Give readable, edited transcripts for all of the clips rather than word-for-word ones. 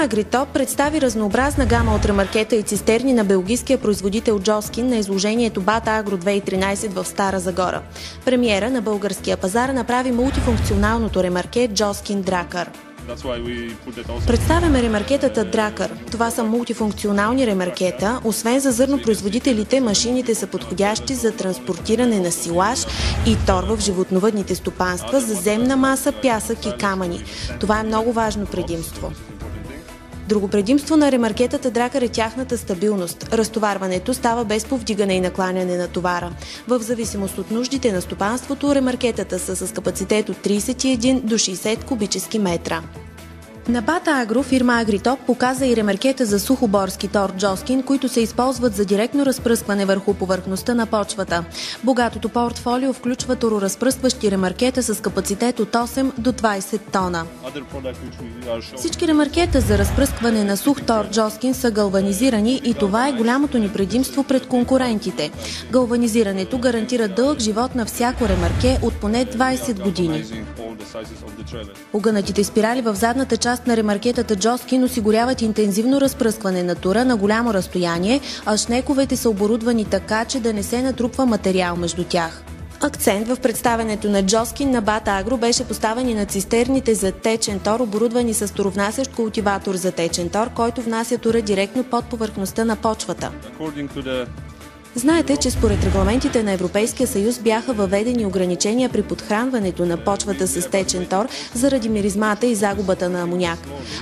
Фирма Агритоп представи разнообразна гама от ремаркета и цистерни на белгийския производител Джоскин на изложението Бата Агро 2013 в Стара Загора. Премиера на българския пазар направи мултифункционалното ремарке Джоскин Дракър. Представяме ремаркетата Дракър. Това са мултифункционални ремаркета. Освен за зърнопроизводителите, машините са подходящи за транспортиране на силаж и торба в животновъдните стопанства за земна маса, пясък и камъни. Това е много важно предимство. Друго предимство на ремаркетата Дракър е тяхната стабилност. Разтоварването става без повдигане и накланяне на товара. В зависимост от нуждите на стопанството, ремаркетата са с капацитет от 31 до 60 кубически метра. На Бата Агро фирма Агритоп показа и ремаркета за сухоборски тор Джоскин, които се използват за директно разпръскване върху повърхността на почвата. Богатото портфолио включва тороразпръскващи ремаркета с капацитет от 8 до 20 тона. Всички ремаркета за разпръскване на сух тор Джоскин са галванизирани и това е голямото ни предимство пред конкурентите. Галванизирането гарантира дълъг живот на всяко ремарке от поне 20 години. Огънатите спирали в задната част на ремаркетата Джоскин осигуряват интензивно разпръскване на тура на голямо разстояние, а шнековете са оборудвани така, че да не се натрупва материал между тях. Акцент в представянето на Джоскин на Бата Агро беше поставен и на цистерните за течен тор, оборудвани с торовнасящ култиватор за течен тор, който внася тура директно под повърхността на почвата. Знаете, че според регламентите на Европейския съюз бяха въведени ограничения при подхранването на почвата с течен тор заради миризмата и загубата на амоняк.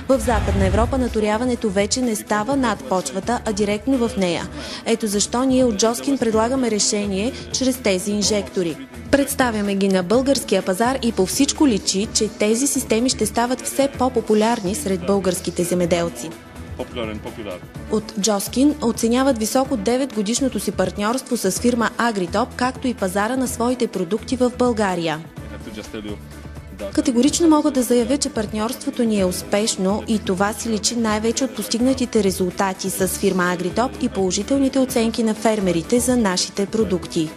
В Западна Европа наторяването вече не става над почвата, а директно в нея. Ето защо ние от Джоскин предлагаме решение чрез тези инжектори. Представяме ги на българския пазар и по всичко личи, че тези системи ще стават все по-популярни сред българските земеделци. От Джоскин оценяват високо 9-годишното си партньорство с фирма Агритоп, както и пазара на своите продукти в България. Категорично мога да заявя, че партньорството ни е успешно и това си личи най-вече от постигнатите резултати с фирма Агритоп и положителните оценки на фермерите за нашите продукти.